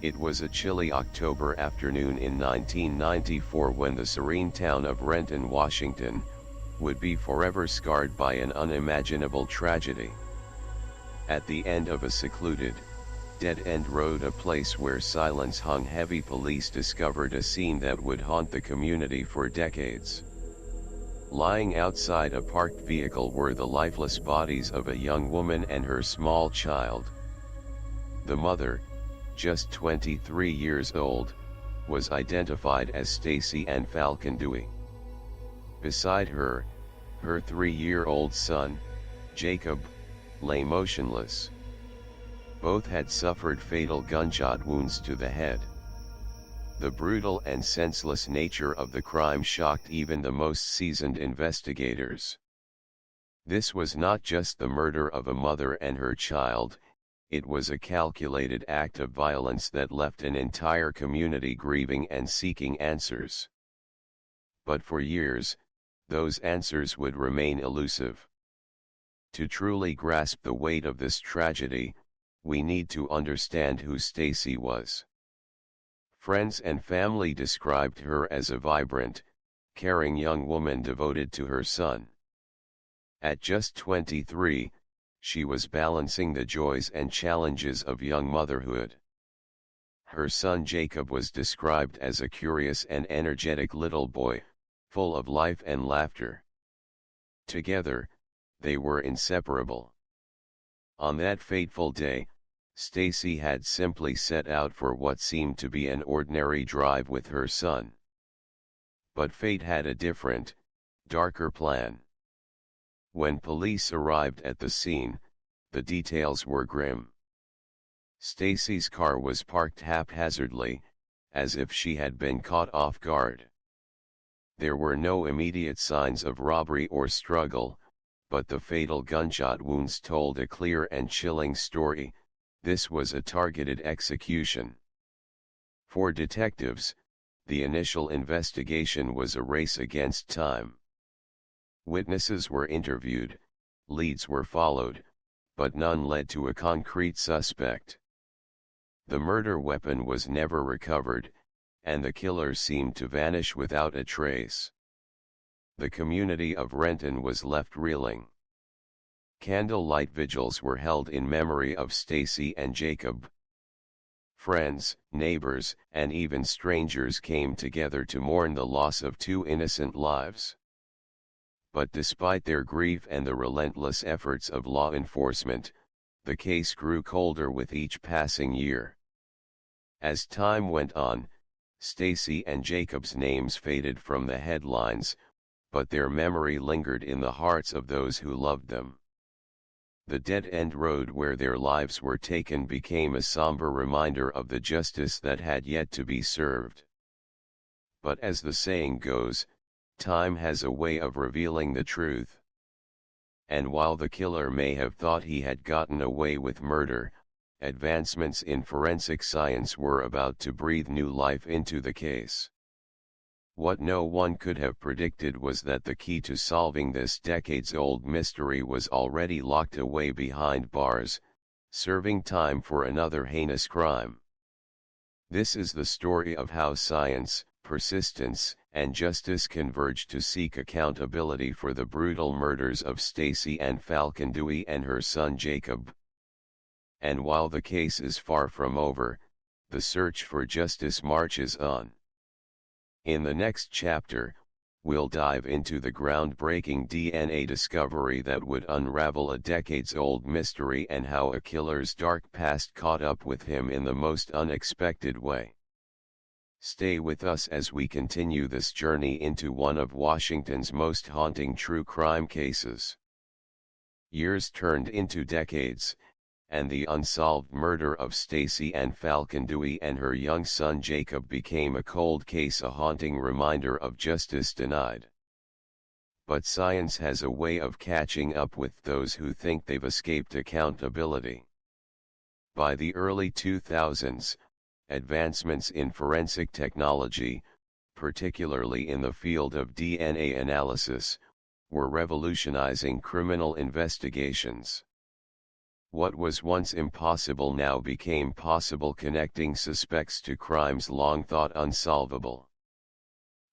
It was a chilly October afternoon in 1994 when the serene town of Renton, Washington, would be forever scarred by an unimaginable tragedy. At the end of a secluded, dead-end road, a place where silence hung heavy, police discovered a scene that would haunt the community for decades. Lying outside a parked vehicle were the lifeless bodies of a young woman and her small child. The mother, just 23 years old, was identified as Stacy Ann Falcon. Beside her, her 3-year-old son, Jacob, lay motionless. Both had suffered fatal gunshot wounds to the head. The brutal and senseless nature of the crime shocked even the most seasoned investigators. This was not just the murder of a mother and her child, it was a calculated act of violence that left an entire community grieving and seeking answers. But for years, those answers would remain elusive. To truly grasp the weight of this tragedy, we need to understand who Stacy was. Friends and family described her as a vibrant, caring young woman devoted to her son. At just 23, she was balancing the joys and challenges of young motherhood. Her son Jacob was described as a curious and energetic little boy, full of life and laughter. Together, they were inseparable. On that fateful day, Stacy had simply set out for what seemed to be an ordinary drive with her son. But fate had a different, darker plan. When police arrived at the scene, the details were grim. Stacy's car was parked haphazardly, as if she had been caught off guard. There were no immediate signs of robbery or struggle, but the fatal gunshot wounds told a clear and chilling story. This was a targeted execution. For detectives, the initial investigation was a race against time. Witnesses were interviewed, leads were followed, but none led to a concrete suspect. The murder weapon was never recovered, and the killer seemed to vanish without a trace. The community of Renton was left reeling. Candlelight vigils were held in memory of Stacy and Jacob. Friends, neighbors, and even strangers came together to mourn the loss of two innocent lives. But despite their grief and the relentless efforts of law enforcement, the case grew colder with each passing year. As time went on, Stacy and Jacob's names faded from the headlines, but their memory lingered in the hearts of those who loved them. The dead-end road where their lives were taken became a somber reminder of the justice that had yet to be served. But as the saying goes, time has a way of revealing the truth. And while the killer may have thought he had gotten away with murder, advancements in forensic science were about to breathe new life into the case. What no one could have predicted was that the key to solving this decades-old mystery was already locked away behind bars, serving time for another heinous crime. This is the story of how science, persistence, and justice converged to seek accountability for the brutal murders of Stacy Ann Falcon and her son Jacob. And while the case is far from over, the search for justice marches on. In the next chapter, we'll dive into the groundbreaking DNA discovery that would unravel a decades-old mystery and how a killer's dark past caught up with him in the most unexpected way. Stay with us as we continue this journey into one of Washington's most haunting true crime cases. Years turned into decades, and the unsolved murder of Stacy Ann Falcon and her young son Jacob became a cold case, a haunting reminder of justice denied. But science has a way of catching up with those who think they've escaped accountability. By the early 2000s, advancements in forensic technology, particularly in the field of DNA analysis, were revolutionizing criminal investigations. What was once impossible now became possible, connecting suspects to crimes long thought unsolvable.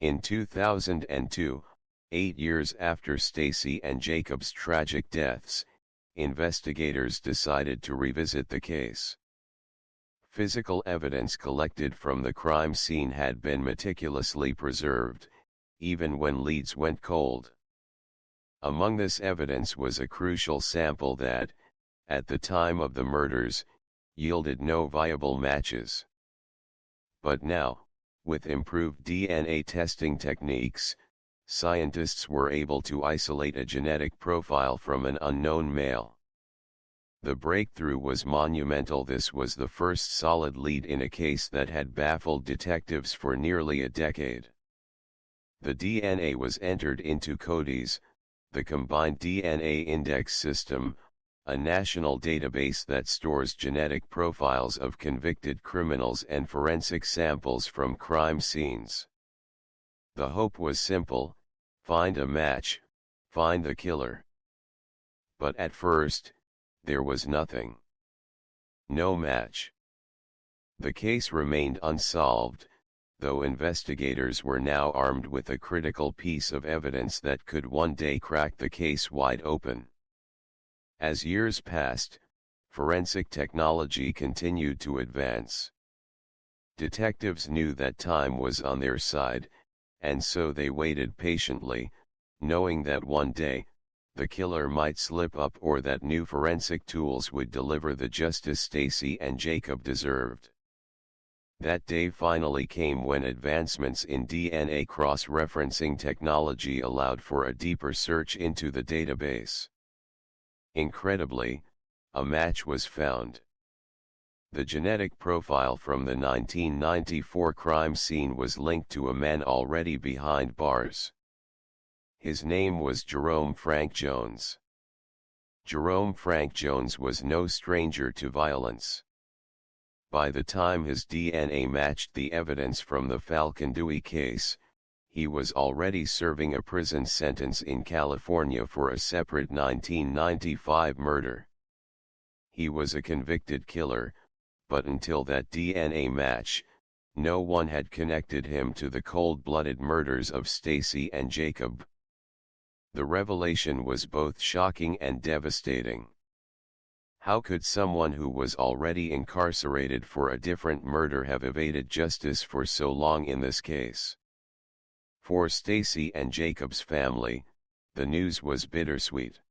In 2002, 8 years after Stacy and Jacob's tragic deaths, investigators decided to revisit the case. Physical evidence collected from the crime scene had been meticulously preserved, even when leads went cold. Among this evidence was a crucial sample that, at the time of the murders, yielded no viable matches. But now, with improved DNA testing techniques, scientists were able to isolate a genetic profile from an unknown male. The breakthrough was monumental. This was the first solid lead in a case that had baffled detectives for nearly a decade. The DNA was entered into CODIS, the Combined DNA Index System, a national database that stores genetic profiles of convicted criminals and forensic samples from crime scenes. The hope was simple: find a match, find the killer. But at first, there was nothing. No match. The case remained unsolved, though investigators were now armed with a critical piece of evidence that could one day crack the case wide open. As years passed, forensic technology continued to advance. Detectives knew that time was on their side, and so they waited patiently, knowing that one day, the killer might slip up, or that new forensic tools would deliver the justice Stacy and Jacob deserved. That day finally came when advancements in DNA cross-referencing technology allowed for a deeper search into the database. Incredibly, a match was found. The genetic profile from the 1994 crime scene was linked to a man already behind bars. His name was Jerome Frank Jones. Jerome Frank Jones was no stranger to violence. By the time his DNA matched the evidence from the Falcon Dewey case, he was already serving a prison sentence in California for a separate 1995 murder. He was a convicted killer, but until that DNA match, no one had connected him to the cold-blooded murders of Stacy and Jacob. The revelation was both shocking and devastating. How could someone who was already incarcerated for a different murder have evaded justice for so long in this case? For Stacy and Jacob's family, the news was bittersweet.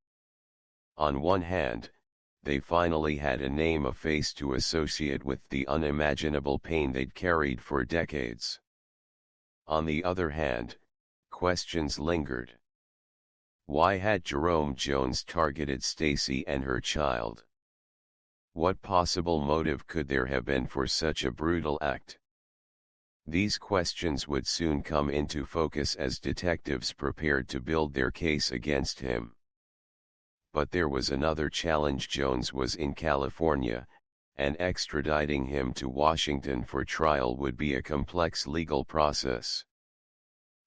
On one hand, they finally had a name, a face to associate with the unimaginable pain they'd carried for decades. On the other hand, questions lingered. Why had Jerome Jones targeted Stacy and her child? What possible motive could there have been for such a brutal act? These questions would soon come into focus as detectives prepared to build their case against him. But there was another challenge. Jones was in California, and extraditing him to Washington for trial would be a complex legal process.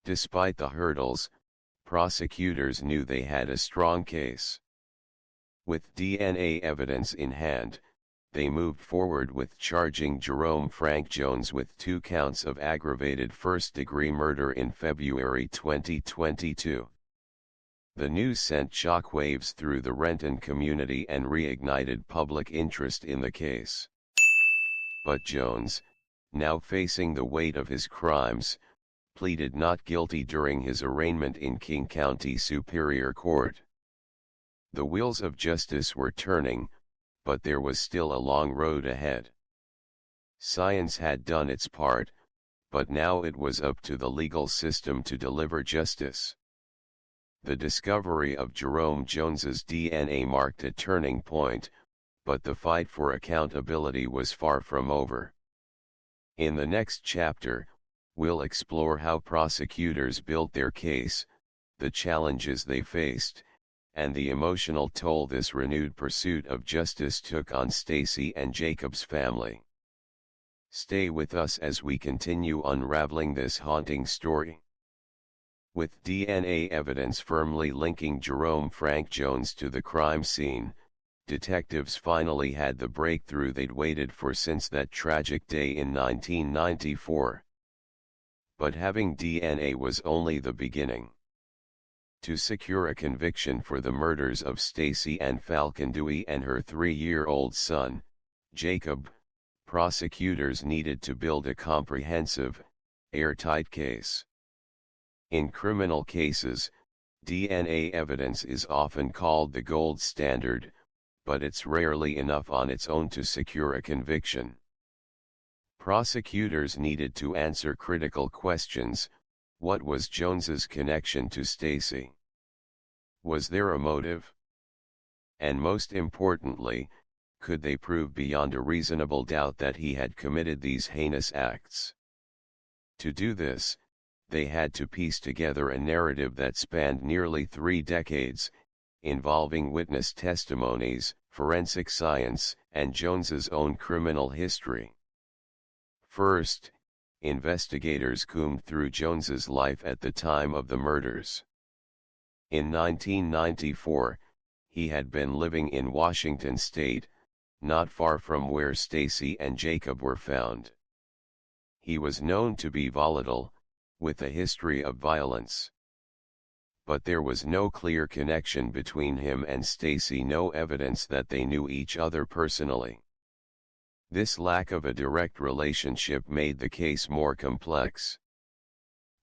Despite the hurdles, prosecutors knew they had a strong case. With DNA evidence in hand, they moved forward with charging Jerome Frank Jones with 2 counts of aggravated first-degree murder in February 2022. The news sent shockwaves through the Renton community and reignited public interest in the case. But Jones, now facing the weight of his crimes, pleaded not guilty during his arraignment in King County Superior Court. The wheels of justice were turning, but there was still a long road ahead. Science had done its part, but now it was up to the legal system to deliver justice. The discovery of Jerome Jones's DNA marked a turning point, but the fight for accountability was far from over. In the next chapter, we'll explore how prosecutors built their case, the challenges they faced, and the emotional toll this renewed pursuit of justice took on Stacy and Jacob's family. Stay with us as we continue unraveling this haunting story. With DNA evidence firmly linking Jerome Frank Jones to the crime scene, detectives finally had the breakthrough they'd waited for since that tragic day in 1994. But having DNA was only the beginning. To secure a conviction for the murders of Stacy Ann Falcon and her 3-year-old son, Jacob, prosecutors needed to build a comprehensive, airtight case. In criminal cases, DNA evidence is often called the gold standard, but it's rarely enough on its own to secure a conviction. Prosecutors needed to answer critical questions. What was Jones's connection to Stacy? Was there a motive? And most importantly, could they prove beyond a reasonable doubt that he had committed these heinous acts? To do this, they had to piece together a narrative that spanned nearly 3 decades, involving witness testimonies, forensic science, and Jones's own criminal history. First, investigators combed through Jones's life at the time of the murders. In 1994, he had been living in Washington state, not far from where Stacy and Jacob were found. He was known to be volatile, with a history of violence. But there was no clear connection between him and Stacy, no evidence that they knew each other personally. This lack of a direct relationship made the case more complex.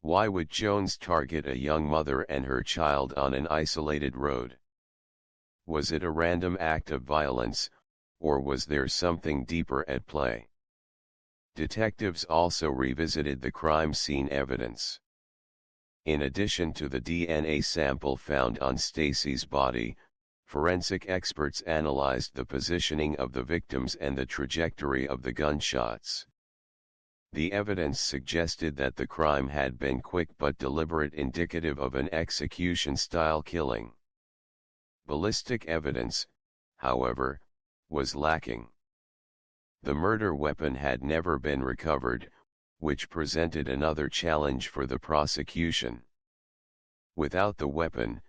Why would Jones target a young mother and her child on an isolated road? Was it a random act of violence, or was there something deeper at play? Detectives also revisited the crime scene evidence. In addition to the DNA sample found on Stacy's body, forensic experts analyzed the positioning of the victims and the trajectory of the gunshots. The evidence suggested that the crime had been quick but deliberate, indicative of an execution-style killing. Ballistic evidence, however, was lacking. The murder weapon had never been recovered, which presented another challenge for the prosecution. Without the weapon,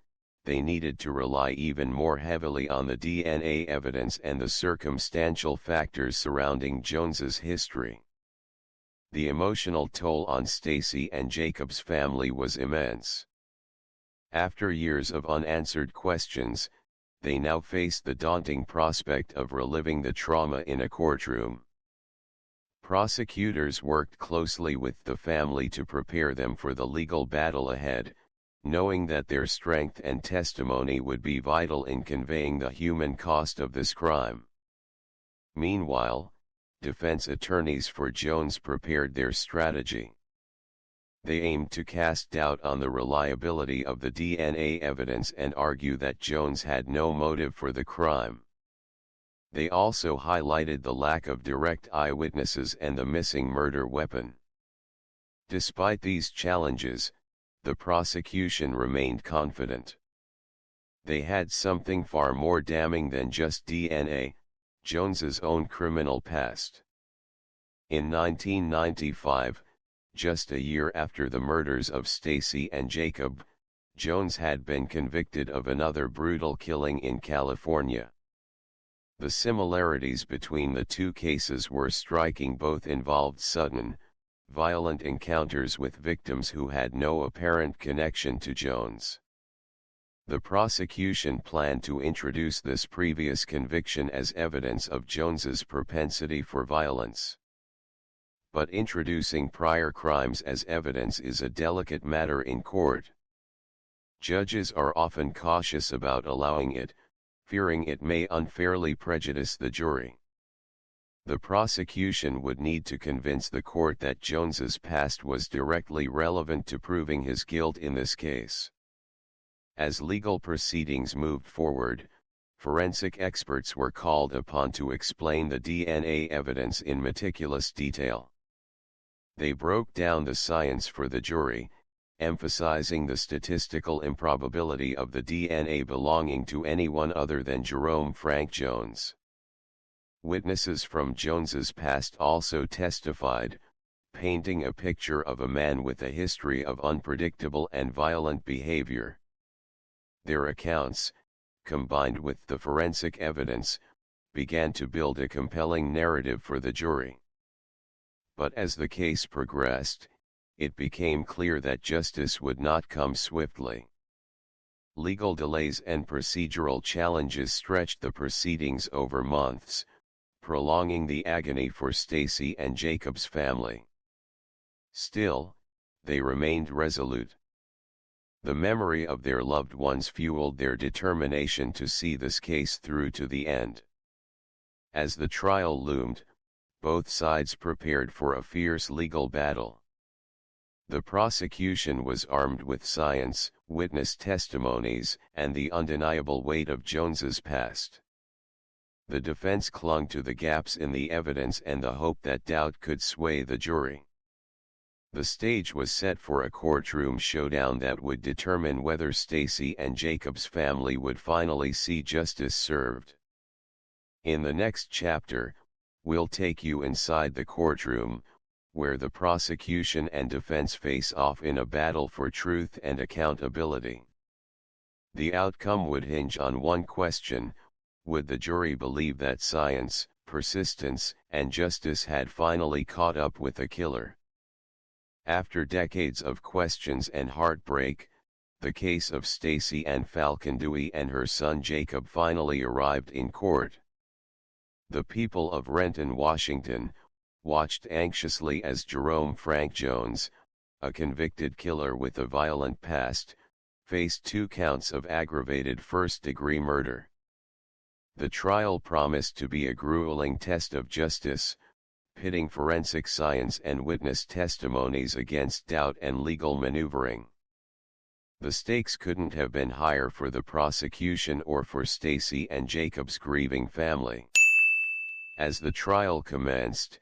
they needed to rely even more heavily on the DNA evidence and the circumstantial factors surrounding Jones's history. The emotional toll on Stacy and Jacob's family was immense. After years of unanswered questions, they now faced the daunting prospect of reliving the trauma in a courtroom. Prosecutors worked closely with the family to prepare them for the legal battle ahead, knowing that their strength and testimony would be vital in conveying the human cost of this crime. Meanwhile, defense attorneys for Jones prepared their strategy. They aimed to cast doubt on the reliability of the DNA evidence and argue that Jones had no motive for the crime. They also highlighted the lack of direct eyewitnesses and the missing murder weapon. Despite these challenges, the prosecution remained confident. They had something far more damning than just DNA, Jones's own criminal past. In 1995, just a year after the murders of Stacy and Jacob, Jones had been convicted of another brutal killing in California. The similarities between the two cases were striking. Both involved sudden, violent encounters with victims who had no apparent connection to Jones. The prosecution planned to introduce this previous conviction as evidence of Jones's propensity for violence. But introducing prior crimes as evidence is a delicate matter in court. Judges are often cautious about allowing it, fearing it may unfairly prejudice the jury. The prosecution would need to convince the court that Jones's past was directly relevant to proving his guilt in this case. As legal proceedings moved forward, forensic experts were called upon to explain the DNA evidence in meticulous detail. They broke down the science for the jury, emphasizing the statistical improbability of the DNA belonging to anyone other than Jerome Frank Jones. Witnesses from Jones's past also testified, painting a picture of a man with a history of unpredictable and violent behavior. Their accounts, combined with the forensic evidence, began to build a compelling narrative for the jury. But as the case progressed, it became clear that justice would not come swiftly. Legal delays and procedural challenges stretched the proceedings over months, prolonging the agony for Stacy and Jacob's family. Still, they remained resolute. The memory of their loved ones fueled their determination to see this case through to the end. As the trial loomed, both sides prepared for a fierce legal battle. The prosecution was armed with science, witness testimonies, and the undeniable weight of Jones's past. The defense clung to the gaps in the evidence and the hope that doubt could sway the jury. The stage was set for a courtroom showdown that would determine whether Stacy and Jacob's family would finally see justice served. In the next chapter, we'll take you inside the courtroom, where the prosecution and defense face off in a battle for truth and accountability. The outcome would hinge on one question: would the jury believe that science, persistence, and justice had finally caught up with the killer? After decades of questions and heartbreak, the case of Stacy Ann Falcon and her son Jacob finally arrived in court. The people of Renton, Washington, watched anxiously as Jerome Frank Jones, a convicted killer with a violent past, faced 2 counts of aggravated first-degree murder. The trial promised to be a grueling test of justice, pitting forensic science and witness testimonies against doubt and legal maneuvering. The stakes couldn't have been higher for the prosecution or for Stacy and Jacob's grieving family. As the trial commenced,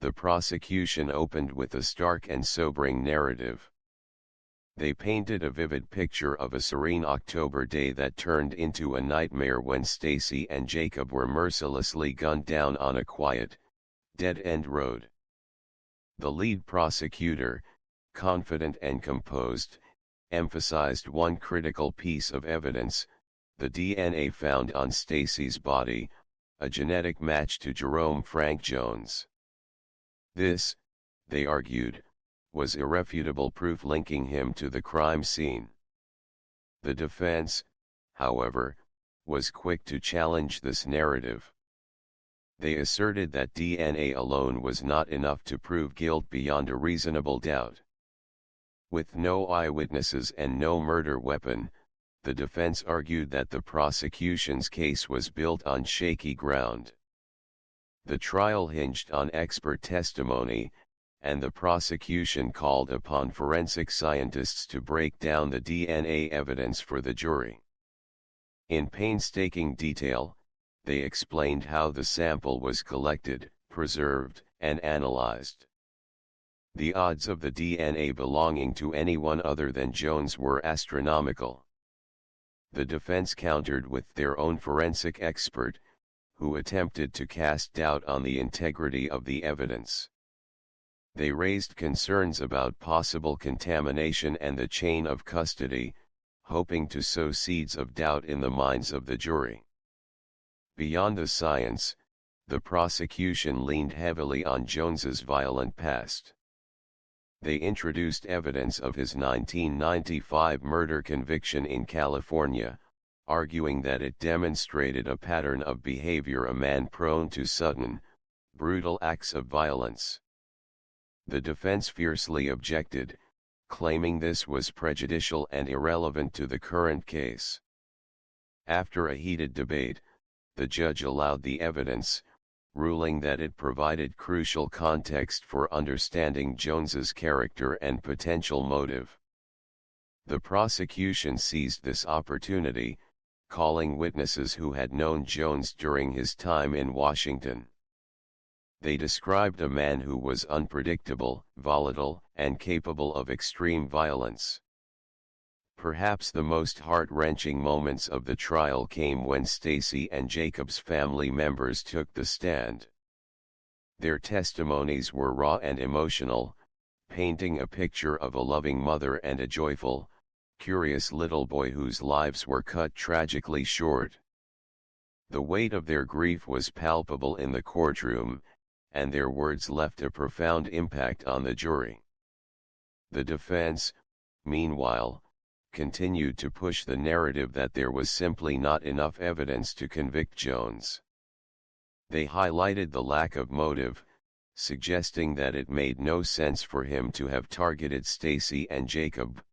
the prosecution opened with a stark and sobering narrative. They painted a vivid picture of a serene October day that turned into a nightmare when Stacy and Jacob were mercilessly gunned down on a quiet, dead-end road. The lead prosecutor, confident and composed, emphasized one critical piece of evidence: the DNA found on Stacy's body, a genetic match to Jerome Frank Jones. This, they argued, was irrefutable proof linking him to the crime scene. The defense, however, was quick to challenge this narrative. They asserted that DNA alone was not enough to prove guilt beyond a reasonable doubt. With no eyewitnesses and no murder weapon, the defense argued that the prosecution's case was built on shaky ground. The trial hinged on expert testimony, and the prosecution called upon forensic scientists to break down the DNA evidence for the jury. In painstaking detail, they explained how the sample was collected, preserved, and analyzed. The odds of the DNA belonging to anyone other than Jones were astronomical. The defense countered with their own forensic expert, who attempted to cast doubt on the integrity of the evidence. They raised concerns about possible contamination and the chain of custody, hoping to sow seeds of doubt in the minds of the jury. Beyond the science, the prosecution leaned heavily on Jones's violent past. They introduced evidence of his 1995 murder conviction in California, arguing that it demonstrated a pattern of behavior: a man prone to sudden, brutal acts of violence. The defense fiercely objected, claiming this was prejudicial and irrelevant to the current case. After a heated debate, the judge allowed the evidence, ruling that it provided crucial context for understanding Jones's character and potential motive. The prosecution seized this opportunity, calling witnesses who had known Jones during his time in Washington. They described a man who was unpredictable, volatile, and capable of extreme violence. Perhaps the most heart-wrenching moments of the trial came when Stacy and Jacob's family members took the stand. Their testimonies were raw and emotional, painting a picture of a loving mother and a joyful, curious little boy whose lives were cut tragically short. The weight of their grief was palpable in the courtroom, and their words left a profound impact on the jury. The defense, meanwhile, continued to push the narrative that there was simply not enough evidence to convict Jones. They highlighted the lack of motive, suggesting that it made no sense for him to have targeted Stacy and Jacob.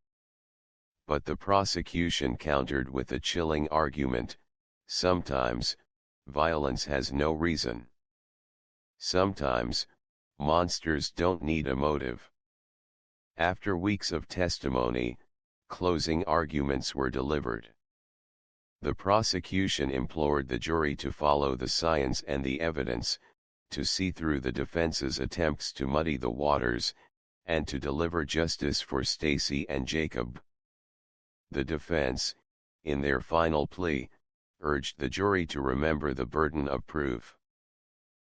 But the prosecution countered with a chilling argument: sometimes, violence has no reason. Sometimes, monsters don't need a motive. After weeks of testimony, closing arguments were delivered. The prosecution implored the jury to follow the science and the evidence, to see through the defense's attempts to muddy the waters, and to deliver justice for Stacy and Jacob. The defense, in their final plea, urged the jury to remember the burden of proof.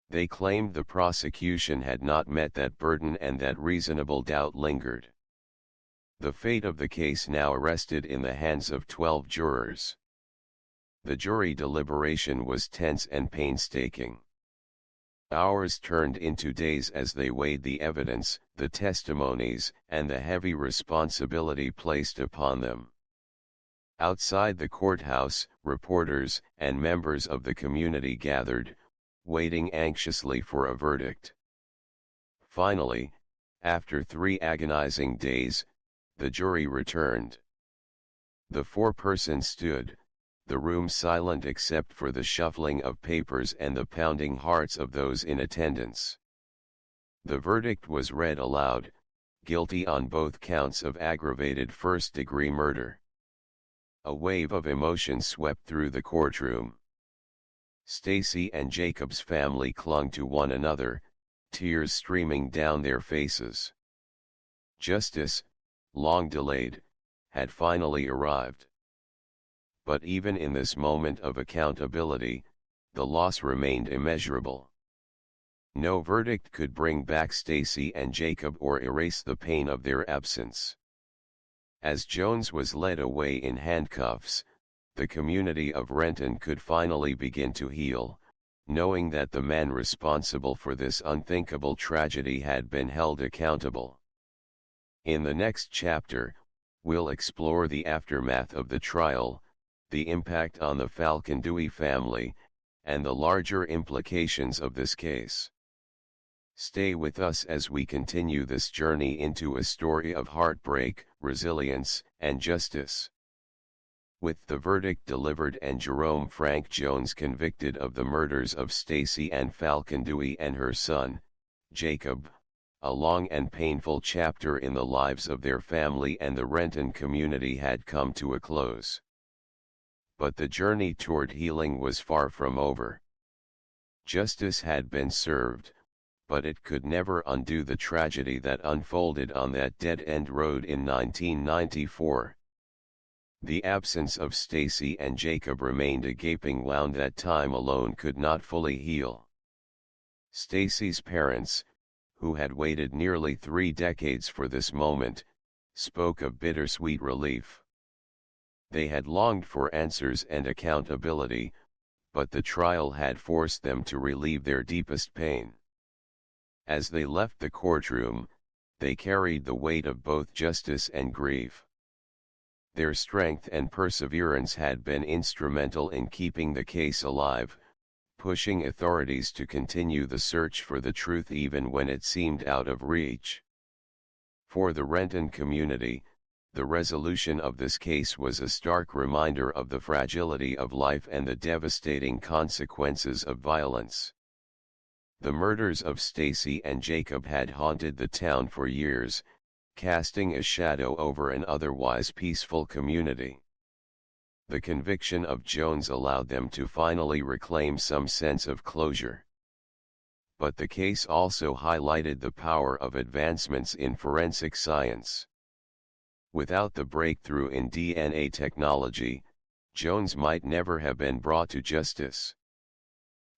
They claimed the prosecution had not met that burden and that reasonable doubt lingered. The fate of the case now rested in the hands of 12 jurors. The jury deliberation was tense and painstaking. Hours turned into days as they weighed the evidence, the testimonies, and the heavy responsibility placed upon them. Outside the courthouse, reporters and members of the community gathered, waiting anxiously for a verdict. Finally, after 3 agonizing days, the jury returned. The foreperson stood, the room silent except for the shuffling of papers and the pounding hearts of those in attendance. The verdict was read aloud: guilty on both counts of aggravated first-degree murder. A wave of emotion swept through the courtroom. Stacy and Jacob's family clung to one another, tears streaming down their faces. Justice, long delayed, had finally arrived. But even in this moment of accountability, the loss remained immeasurable. No verdict could bring back Stacy and Jacob or erase the pain of their absence. As Jones was led away in handcuffs, the community of Renton could finally begin to heal, knowing that the man responsible for this unthinkable tragedy had been held accountable. In the next chapter, we'll explore the aftermath of the trial, the impact on the Falcon-Dewey family, and the larger implications of this case. Stay with us as we continue this journey into a story of heartbreak, resilience, and justice. With the verdict delivered and Jerome Frank Jones convicted of the murders of Stacy Ann Falcon-Dewey and her son, Jacob, a long and painful chapter in the lives of their family and the Renton community had come to a close. But the journey toward healing was far from over. Justice had been served, but it could never undo the tragedy that unfolded on that dead-end road in 1994. The absence of Stacy and Jacob remained a gaping wound that time alone could not fully heal. Stacy's parents, who had waited nearly 3 decades for this moment, spoke of bittersweet relief. They had longed for answers and accountability, but the trial had forced them to relieve their deepest pain. As they left the courtroom, they carried the weight of both justice and grief. Their strength and perseverance had been instrumental in keeping the case alive, pushing authorities to continue the search for the truth even when it seemed out of reach. For the Renton community, the resolution of this case was a stark reminder of the fragility of life and the devastating consequences of violence. The murders of Stacy and Jacob had haunted the town for years, casting a shadow over an otherwise peaceful community. The conviction of Jones allowed them to finally reclaim some sense of closure. But the case also highlighted the power of advancements in forensic science. Without the breakthrough in DNA technology, Jones might never have been brought to justice.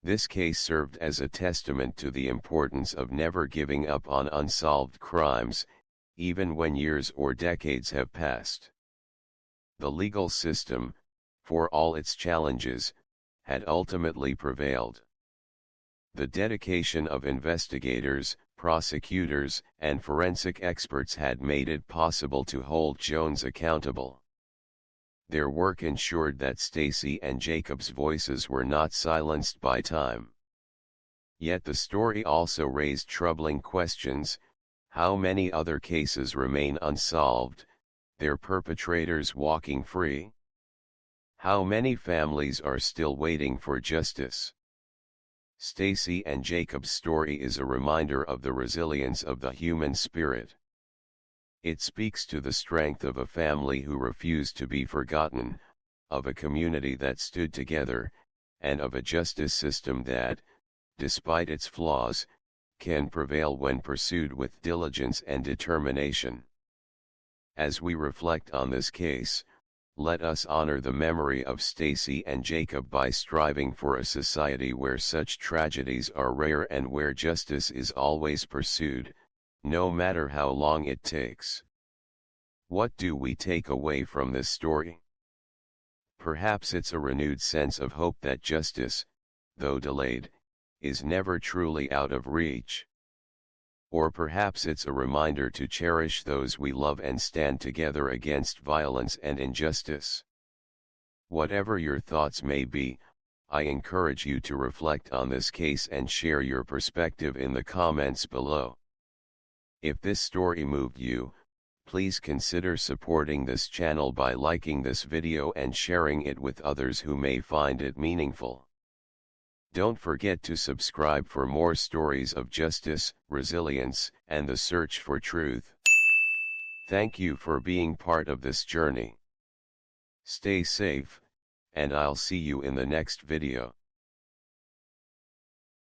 This case served as a testament to the importance of never giving up on unsolved crimes, even when years or decades have passed. The legal system, for all its challenges, had ultimately prevailed. The dedication of investigators, prosecutors, and forensic experts had made it possible to hold Jones accountable. Their work ensured that Stacy and Jacob's voices were not silenced by time. Yet the story also raised troubling questions: how many other cases remain unsolved, their perpetrators walking free? How many families are still waiting for justice? Stacy and Jacob's story is a reminder of the resilience of the human spirit. It speaks to the strength of a family who refused to be forgotten, of a community that stood together, and of a justice system that, despite its flaws, can prevail when pursued with diligence and determination. As we reflect on this case, let us honor the memory of Stacy and Jacob by striving for a society where such tragedies are rare and where justice is always pursued, no matter how long it takes. What do we take away from this story? Perhaps it's a renewed sense of hope that justice, though delayed, is never truly out of reach. Or perhaps it's a reminder to cherish those we love and stand together against violence and injustice. Whatever your thoughts may be, I encourage you to reflect on this case and share your perspective in the comments below. If this story moved you, please consider supporting this channel by liking this video and sharing it with others who may find it meaningful. Don't forget to subscribe for more stories of justice, resilience, and the search for truth. Thank you for being part of this journey. Stay safe, and I'll see you in the next video.